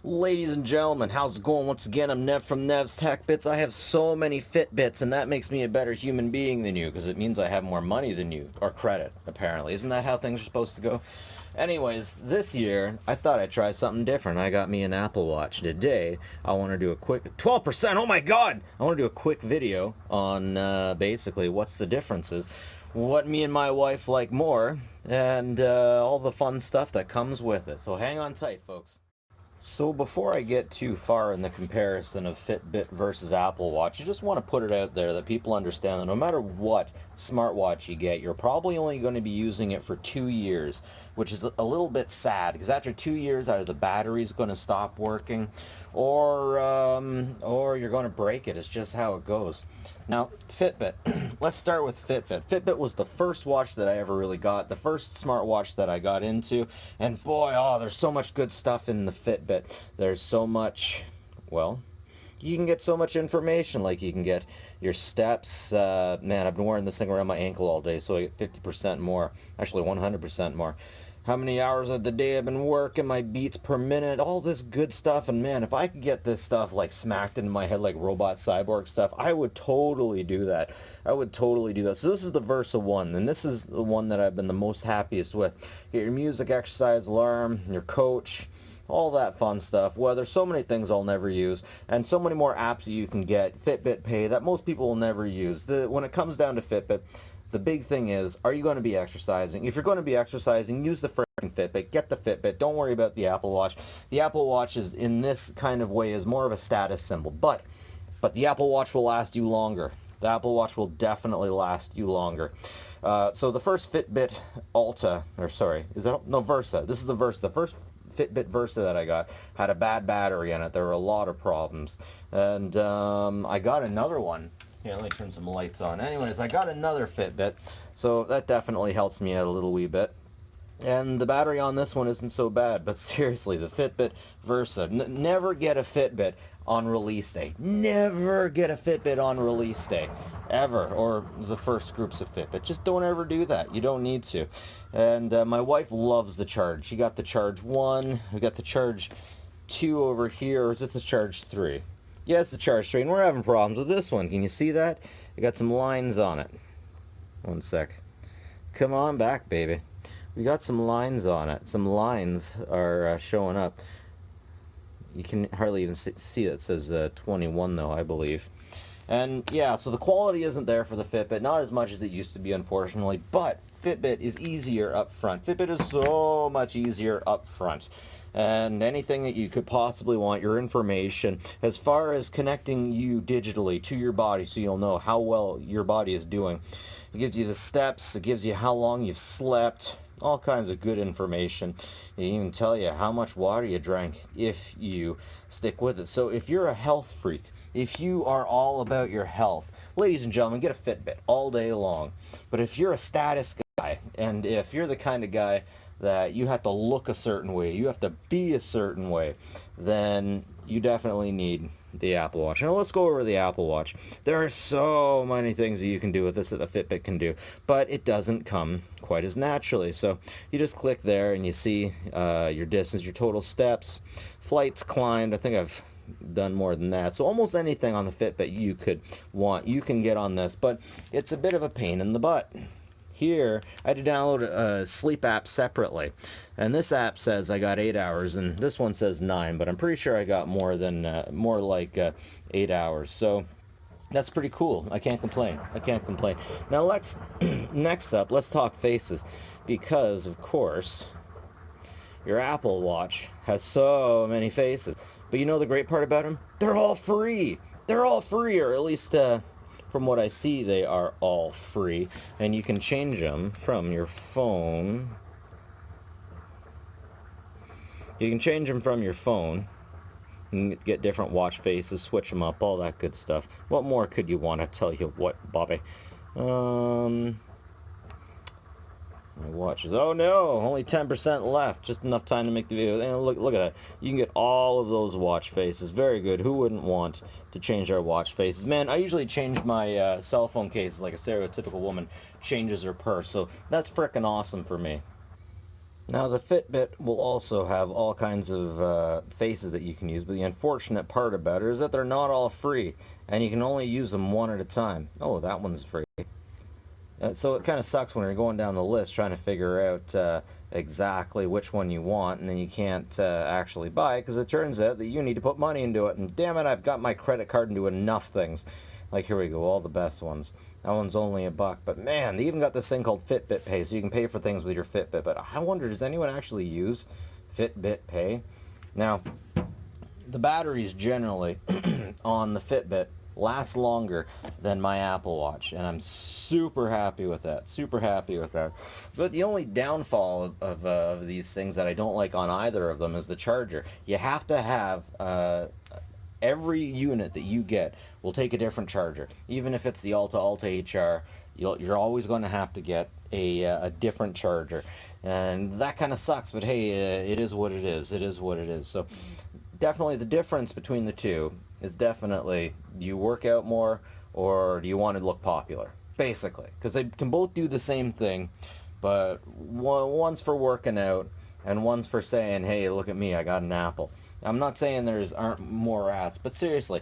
Ladies and gentlemen, how's it going? Once again, I'm Nev from Nev's Tech Bits. I have so many Fitbits, and that makes me a better human being than you, because it means I have more money than you, or credit, apparently. Isn't that how things are supposed to go? Anyways, this year, I thought I'd try something different. I got me an Apple Watch. Today, I want to do a quick... 12%! Oh my god! I want to do a quick video on, basically, what's the differences, what me and my wife like more, and all the fun stuff that comes with it. So hang on tight, folks. So before I get too far in the comparison of Fitbit versus Apple Watch, I just want to put it out there that people understand that no matter what smartwatch you get, you're probably only going to be using it for 2 years, which is a little bit sad because after 2 years either the battery's going to stop working or you're going to break it. It's just how it goes. Now, Fitbit. Let's start with Fitbit. Fitbit was the first watch that I ever really got, the first smartwatch that I got into, and boy, oh, there's so much good stuff in the Fitbit. There's so much, well, you can get so much information, like you can get your steps. Man, I've been wearing this thing around my ankle all day, so I get 50% more, actually 100% more. How many hours of the day I've been working, my beats per minute, all this good stuff. And man, if I could get this stuff like smacked into my head like robot cyborg stuff, I would totally do that. I would totally do that. So this is the Versa 1, and this is the one that I've been the most happiest with. Get your music, exercise, alarm, your coach, all that fun stuff. Well, there's so many things I'll never use, and so many more apps that you can get, Fitbit Pay, that most people will never use. When it comes down to Fitbit, the big thing is, are you going to be exercising? If you're going to be exercising, use the freaking Fitbit. Get the Fitbit. Don't worry about the Apple Watch. The Apple Watch is, in this kind of way, is more of a status symbol. But the Apple Watch will last you longer. The Apple Watch will definitely last you longer. So the first Fitbit Alta, or sorry, is that, no, Versa. This is the Versa. The first Fitbit Versa that I got had a bad battery in it. There were a lot of problems. And I got another one. Yeah, let me turn some lights on. Anyways, I got another Fitbit, so that definitely helps me out a little wee bit. And the battery on this one isn't so bad, but seriously, the Fitbit Versa, never get a Fitbit on release day. Never get a Fitbit on release day, ever, or the first groups of Fitbit. Just don't ever do that. You don't need to. And my wife loves the Charge. She got the Charge 1, we got the Charge 2 over here, or is it the Charge 3? Yes, the Charge 3, and we're having problems with this one. Can you see that? I got some lines on it. One sec. Come on back, baby. We got some lines on it. Some lines are showing up. You can hardly even see that it says 21 though, I believe. And yeah, so the quality isn't there for the Fitbit, not as much as it used to be, unfortunately, but Fitbit is easier up front. Fitbit is so much easier up front. And anything that you could possibly want, your information, as far as connecting you digitally to your body so you'll know how well your body is doing. It gives you the steps, it gives you how long you've slept, all kinds of good information. It even tell you how much water you drank if you stick with it. So if you're a health freak, if you are all about your health, ladies and gentlemen, get a Fitbit all day long. But if you're a status guy, and if you're the kind of guy that you have to look a certain way, you have to be a certain way, then you definitely need the Apple Watch. Now let's go over the Apple Watch. There are so many things that you can do with this that a Fitbit can do, but it doesn't come quite as naturally. So you just click there and you see your distance, your total steps, flights climbed. I think I've done more than that. So almost anything on the Fitbit you could want, you can get on this, but it's a bit of a pain in the butt. Here, I had to download a sleep app separately, and this app says I got 8 hours, and this one says 9, but I'm pretty sure I got more like 8 hours, so that's pretty cool. I can't complain. I can't complain. Now next up, let's talk faces, because of course, your Apple Watch has so many faces, but you know the great part about them? They're all free! They're all free, or at least, from what I see, they are all free, and you can change them from your phone. You can change them from your phone. You can get different watch faces, switch them up, all that good stuff. What more could you want? I tell you what, Bobby. My watches. Oh no, only 10% left. Just enough time to make the video. And look at that. You can get all of those watch faces. Very good. Who wouldn't want to change their watch faces? Man, I usually change my cell phone cases like a stereotypical woman changes her purse. So that's frickin' awesome for me. Now the Fitbit will also have all kinds of faces that you can use, but the unfortunate part about it is that they're not all free, and you can only use them one at a time. Oh, that one's free. So it kind of sucks when you're going down the list trying to figure out exactly which one you want, and then you can't actually buy it because it turns out that you need to put money into it. And damn it, I've got my credit card into enough things. Like here we go, all the best ones. That one's only $1, but man, they even got this thing called Fitbit Pay, so you can pay for things with your Fitbit. But I wonder, does anyone actually use Fitbit Pay? Now, the batteries generally on the Fitbit last longer than my Apple Watch, and I'm super happy with that. Super happy with that. But the only downfall of these things that I don't like on either of them is the charger. You have to have every unit that you get will take a different charger. Even if it's the Alta HR, you're always going to have to get a different charger. And that kind of sucks, but hey, it is what it is. It is what it is. So definitely the difference between the two is definitely, do you work out more or do you want to look popular? Basically, because they can both do the same thing, but one's for working out and one's for saying, hey, look at me, I got an Apple. I'm not saying aren't more apps, but seriously,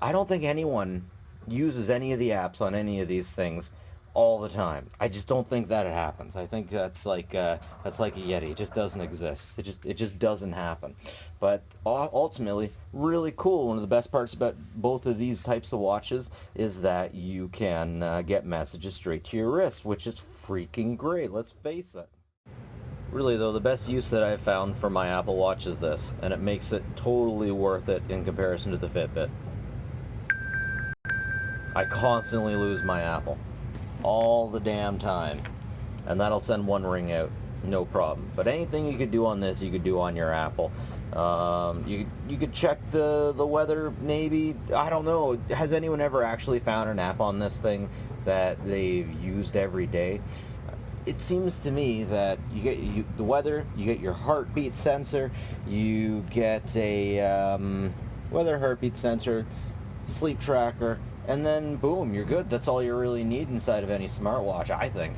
I don't think anyone uses any of the apps on any of these things all the time. I just don't think that it happens. I think that's like a Yeti. It just doesn't exist. It just doesn't happen. But ultimately, really cool. One of the best parts about both of these types of watches is that you can get messages straight to your wrist, which is freaking great. Let's face it. Really though, the best use that I've found for my Apple Watch is this, and it makes it totally worth it in comparison to the Fitbit. I constantly lose my Apple. All the damn time. And that'll send one ring out, no problem. But anything you could do on this, you could do on your Apple. You could check the weather maybe. I don't know. Has anyone ever actually found an app on this thing that they've used every day? It seems to me that you get the weather, you get your heartbeat sensor, you get a weather, heartbeat sensor, sleep tracker, and then boom, you're good. That's all you really need inside of any smartwatch, I think.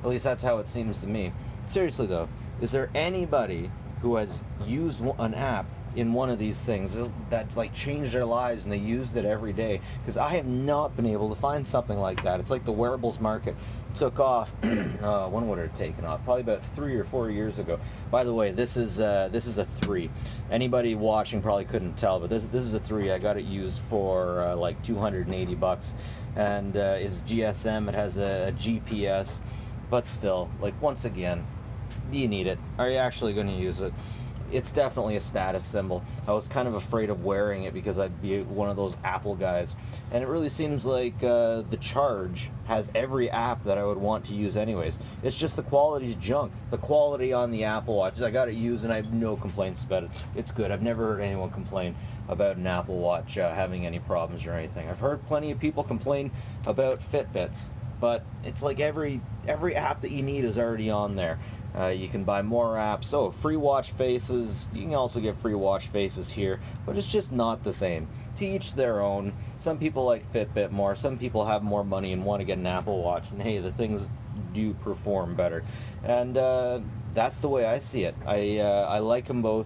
At least that's how it seems to me. Seriously though, is there anybody who has used an app in one of these things that like changed their lives and they used it every day? Because I have not been able to find something like that. It's like the wearables market took off. When would it have taken off? Probably about 3 or 4 years ago. By the way, this is a 3. Anybody watching probably couldn't tell, but this is a 3. I got it used for like $280, and it's GSM. It has a GPS, but still, like, once again, do you need it? Are you actually going to use it? It's definitely a status symbol. I was kind of afraid of wearing it because I'd be one of those Apple guys. And it really seems like the Charge has every app that I would want to use anyways. It's just the quality's junk. The quality on the Apple Watch, I got it used and I have no complaints about it. It's good. I've never heard anyone complain about an Apple Watch having any problems or anything. I've heard plenty of people complain about Fitbits, but it's like every app that you need is already on there. You can buy more apps. Oh, free watch faces. You can also get free watch faces here, but it's just not the same. To each their own. Some people like Fitbit more. Some people have more money and want to get an Apple Watch. And hey, the things do perform better. And that's the way I see it. I like them both.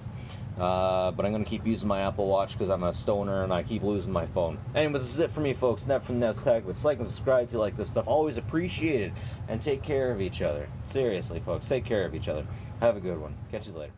But I'm going to keep using my Apple Watch because I'm a stoner and I keep losing my phone. Anyways, this is it for me, folks. Net from Net's Tag. Like and subscribe if you like this stuff. Always appreciated. And take care of each other. Seriously, folks. Take care of each other. Have a good one. Catch you later.